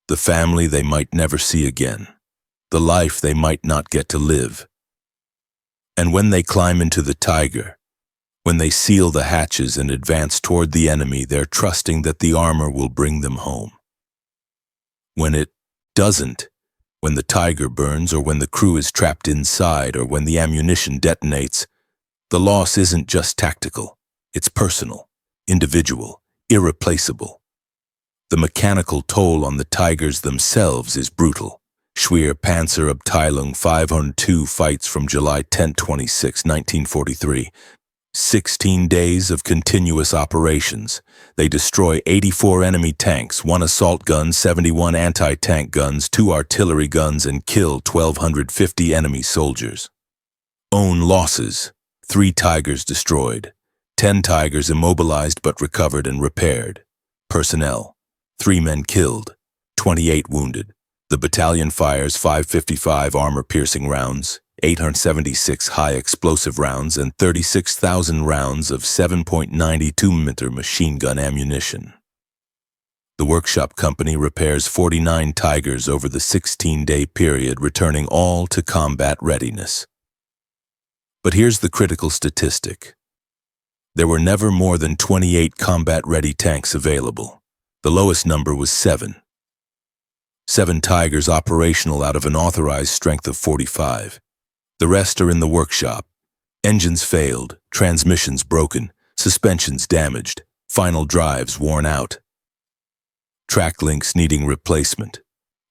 Speaker 1: the family they might never see again, the life they might not get to live. And when they climb into the Tiger, when they seal the hatches and advance toward the enemy, they're trusting that the armor will bring them home. When it doesn't, when the Tiger burns, or when the crew is trapped inside, or when the ammunition detonates, the loss isn't just tactical. It's personal, individual, irreplaceable. The mechanical toll on the Tigers themselves is brutal. Schwer Panzerabteilung 502 fights from July 10-26, 1943. 16 days of continuous operations. They destroy 84 enemy tanks, 1 assault gun, 71 anti-tank guns, 2 artillery guns, and kill 1,250 enemy soldiers. Own losses: 3 Tigers destroyed, 10 Tigers immobilized but recovered and repaired. Personnel: 3 men killed, 28 wounded. The battalion fires 555 armor-piercing rounds, 876 high-explosive rounds, and 36,000 rounds of 7.92mm machine gun ammunition. The workshop company repairs 49 Tigers over the 16-day period, returning all to combat readiness. But here's the critical statistic. There were never more than 28 combat-ready tanks available. The lowest number was 7. 7 Tigers operational out of an authorized strength of 45. The rest are in the workshop. Engines failed, transmissions broken, suspensions damaged, final drives worn out. Track links needing replacement.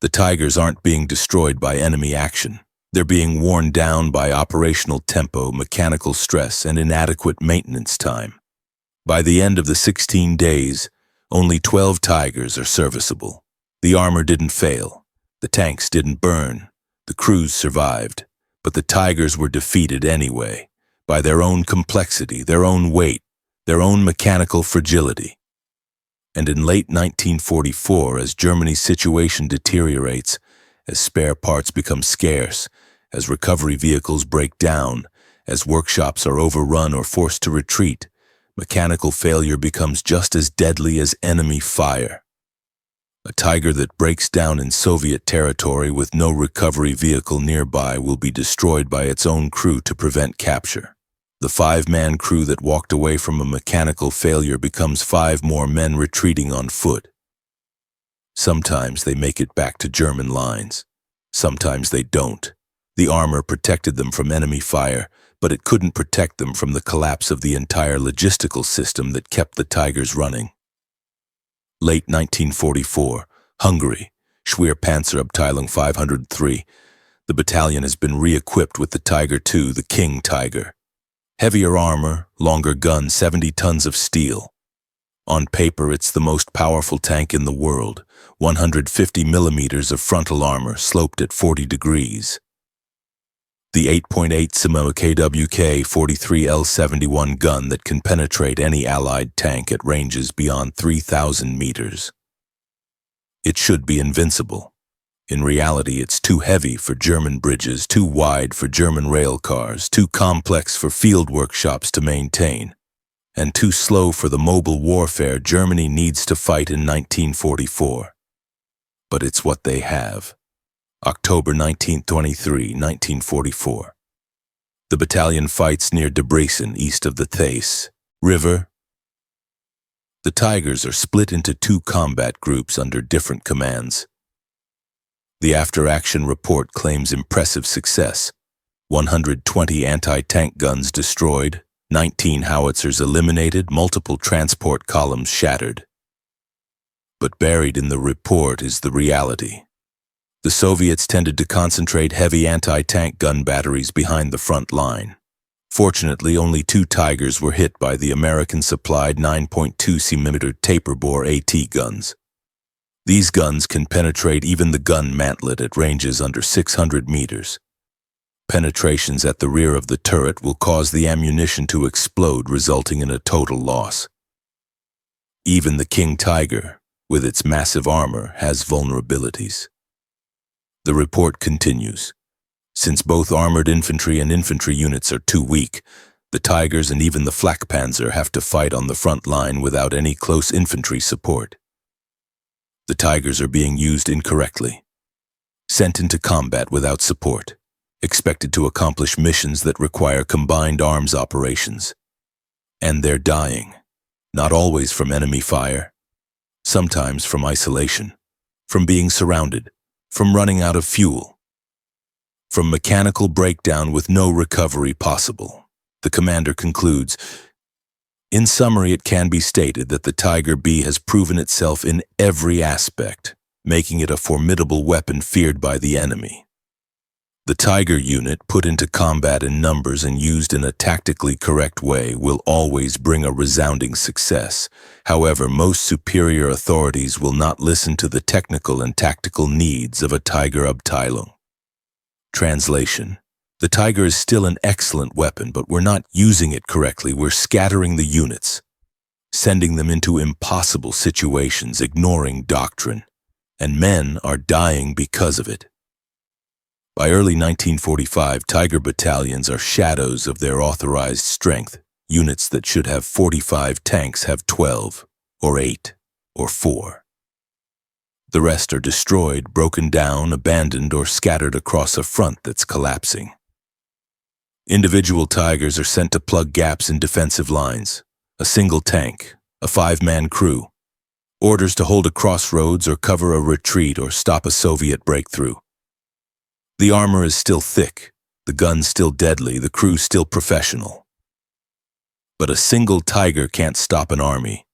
Speaker 1: The Tigers aren't being destroyed by enemy action. They're being worn down by operational tempo, mechanical stress, and inadequate maintenance time. By the end of the 16 days, only 12 Tigers are serviceable. The armor didn't fail. The tanks didn't burn. The crews survived. But the Tigers were defeated anyway, by their own complexity, their own weight, their own mechanical fragility. And in late 1944, as Germany's situation deteriorates, as spare parts become scarce, as recovery vehicles break down, as workshops are overrun or forced to retreat, mechanical failure becomes just as deadly as enemy fire. A Tiger that breaks down in Soviet territory with no recovery vehicle nearby will be destroyed by its own crew to prevent capture. The 5-man crew that walked away from a mechanical failure becomes 5 more men retreating on foot. Sometimes they make it back to German lines. Sometimes they don't. The armor protected them from enemy fire, but it couldn't protect them from the collapse of the entire logistical system that kept the Tigers running. Late 1944, Hungary, Schwer Panzerabteilung 503. The battalion has been re-equipped with the Tiger II, the King Tiger. Heavier armor, longer gun, 70 tons of steel. On paper, it's the most powerful tank in the world, 150 millimeters of frontal armor sloped at 40 degrees. The 8.8 mm KWK 43L71 gun that can penetrate any Allied tank at ranges beyond 3,000 meters. It should be invincible. In reality, it's too heavy for German bridges, too wide for German rail cars, too complex for field workshops to maintain, and too slow for the mobile warfare Germany needs to fight in 1944. But it's what they have. October 1923, 1944. The battalion fights near Debrecen, east of the Theiss River. The Tigers are split into 2 combat groups under different commands. The after-action report claims impressive success. 120 anti-tank guns destroyed, 19 howitzers eliminated, multiple transport columns shattered. But buried in the report is the reality. The Soviets tended to concentrate heavy anti-tank gun batteries behind the front line. Fortunately, only 2 Tigers were hit by the American-supplied 9.2 cm taper-bore AT guns. These guns can penetrate even the gun mantlet at ranges under 600 meters. Penetrations at the rear of the turret will cause the ammunition to explode, resulting in a total loss. Even the King Tiger, with its massive armor, has vulnerabilities. The report continues. Since both armored infantry and infantry units are too weak, the Tigers and even the Flakpanzer have to fight on the front line without any close infantry support. The Tigers are being used incorrectly, sent into combat without support, expected to accomplish missions that require combined arms operations. And they're dying, not always from enemy fire, sometimes from isolation, from being surrounded, from running out of fuel, from mechanical breakdown with no recovery possible. The commander concludes, "In summary, it can be stated that the Tiger B has proven itself in every aspect, making it a formidable weapon feared by the enemy. The Tiger unit, put into combat in numbers and used in a tactically correct way, will always bring a resounding success. However, most superior authorities will not listen to the technical and tactical needs of a Tigerabteilung." Translation: the Tiger is still an excellent weapon, but we're not using it correctly. We're scattering the units, sending them into impossible situations, ignoring doctrine, and men are dying because of it. By early 1945, Tiger battalions are shadows of their authorized strength. Units that should have 45 tanks have 12, or 8, or 4. The rest are destroyed, broken down, abandoned, or scattered across a front that's collapsing. Individual Tigers are sent to plug gaps in defensive lines. A single tank, a 5-man crew. Orders to hold a crossroads or cover a retreat or stop a Soviet breakthrough. The armor is still thick, the guns still deadly, the crew still professional. But a single Tiger can't stop an army.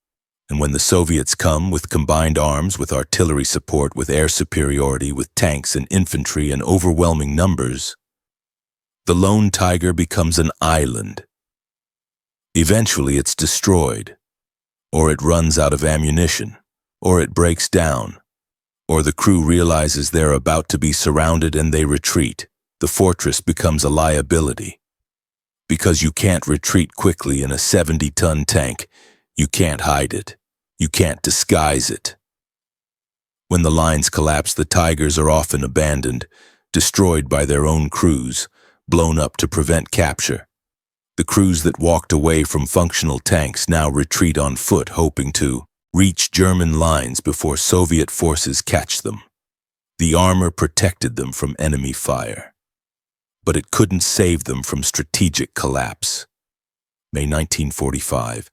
Speaker 1: And when the Soviets come with combined arms, with artillery support, with air superiority, with tanks and infantry and overwhelming numbers, the lone Tiger becomes an island. Eventually it's destroyed, or it runs out of ammunition, or it breaks down, or the crew realizes they're about to be surrounded and they retreat. The fortress becomes a liability. Because you can't retreat quickly in a 70-ton tank, you can't hide it. You can't disguise it. When the lines collapse, the Tigers are often abandoned, destroyed by their own crews, blown up to prevent capture. The crews that walked away from functional tanks now retreat on foot, hoping to reach German lines before Soviet forces catch them. The armor protected them from enemy fire, but it couldn't save them from strategic collapse. May 1945.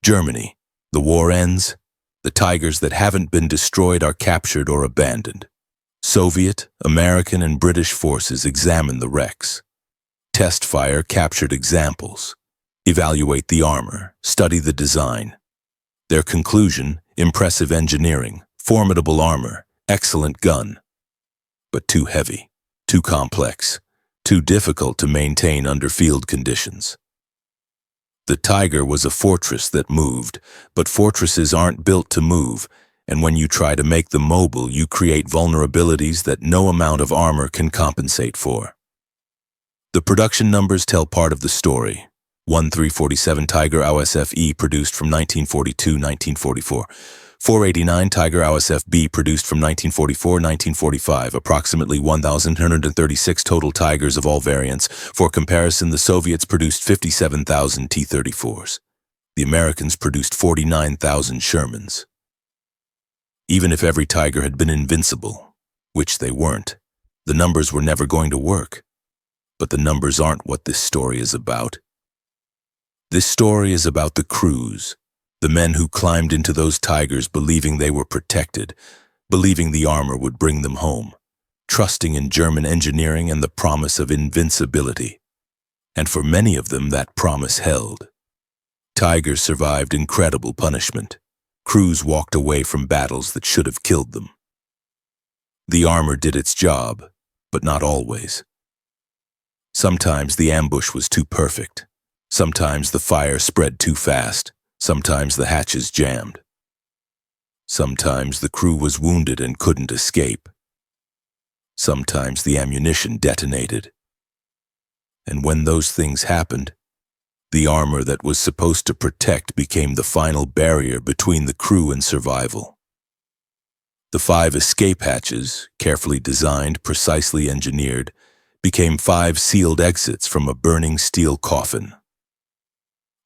Speaker 1: Germany. The war ends. The Tigers that haven't been destroyed are captured or abandoned. Soviet, American, and British forces examine the wrecks. Test fire captured examples. Evaluate the armor. Study the design. Their conclusion: impressive engineering, formidable armor, excellent gun. But too heavy, too complex, too difficult to maintain under field conditions. The Tiger was a fortress that moved, but fortresses aren't built to move, and when you try to make them mobile, you create vulnerabilities that no amount of armor can compensate for. The production numbers tell part of the story. 1347 Tiger AUSF-E produced from 1942-1944. 489 Tiger AUSF-B produced from 1944-1945, approximately 1,136 total Tigers of all variants. For comparison, the Soviets produced 57,000 T-34s. The Americans produced 49,000 Shermans. Even if every Tiger had been invincible, which they weren't, the numbers were never going to work. But the numbers aren't what this story is about. This story is about the crews. The men who climbed into those Tigers believing they were protected, believing the armor would bring them home, trusting in German engineering and the promise of invincibility. And for many of them, that promise held. Tigers survived incredible punishment. Crews walked away from battles that should have killed them. The armor did its job, but not always. Sometimes the ambush was too perfect. Sometimes the fire spread too fast. Sometimes the hatches jammed. Sometimes the crew was wounded and couldn't escape. Sometimes the ammunition detonated. And when those things happened, the armor that was supposed to protect became the final barrier between the crew and survival. The 5 escape hatches, carefully designed, precisely engineered, became 5 sealed exits from a burning steel coffin.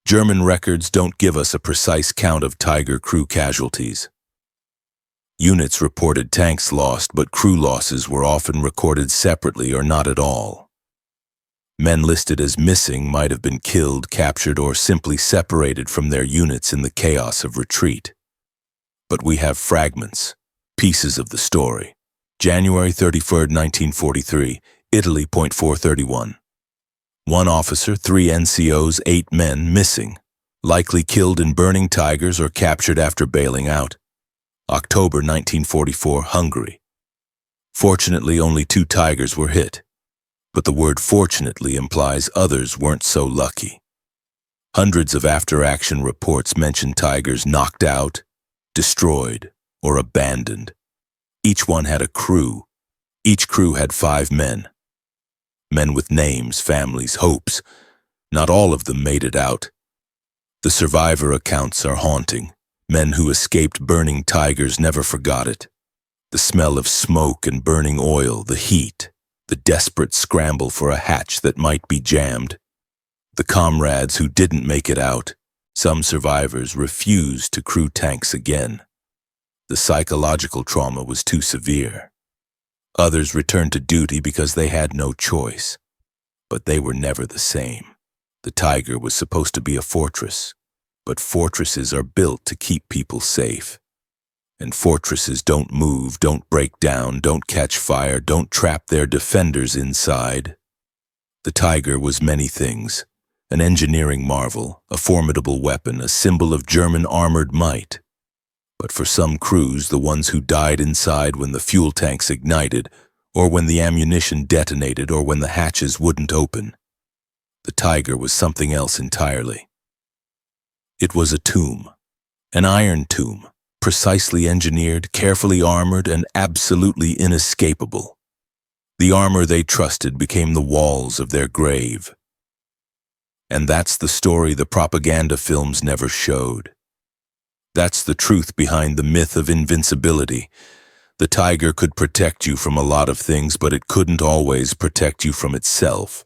Speaker 1: German records don't give us a precise count of Tiger crew casualties. Units reported tanks lost, but crew losses were often recorded separately or not at all. Men listed as missing might have been killed, captured, or simply separated from their units in the chaos of retreat. But we have fragments, pieces of the story. January 31, 1943, Italy. 431. 1 officer, 3 NCOs, 8 men missing, likely killed in burning Tigers or captured after bailing out. October 1944, Hungary. Fortunately, only 2 Tigers were hit, but the word fortunately implies others weren't so lucky. Hundreds of after-action reports mention Tigers knocked out, destroyed, or abandoned. Each one had a crew. Each crew had 5 men. Men with names, families, hopes. Not all of them made it out. The survivor accounts are haunting. Men who escaped burning Tigers never forgot it. The smell of smoke and burning oil, the heat, the desperate scramble for a hatch that might be jammed. The comrades who didn't make it out. Some survivors refused to crew tanks again. The psychological trauma was too severe. Others returned to duty because they had no choice. But they were never the same. The Tiger was supposed to be a fortress, but fortresses are built to keep people safe. And fortresses don't move, don't break down, don't catch fire, don't trap their defenders inside. The Tiger was many things. An engineering marvel, a formidable weapon, a symbol of German armored might. But for some crews, the ones who died inside when the fuel tanks ignited, or when the ammunition detonated, or when the hatches wouldn't open, the Tiger was something else entirely. It was a tomb, an iron tomb, precisely engineered, carefully armored, and absolutely inescapable. The armor they trusted became the walls of their grave. And that's the story the propaganda films never showed. That's the truth behind the myth of invincibility. The Tiger could protect you from a lot of things, but it couldn't always protect you from itself.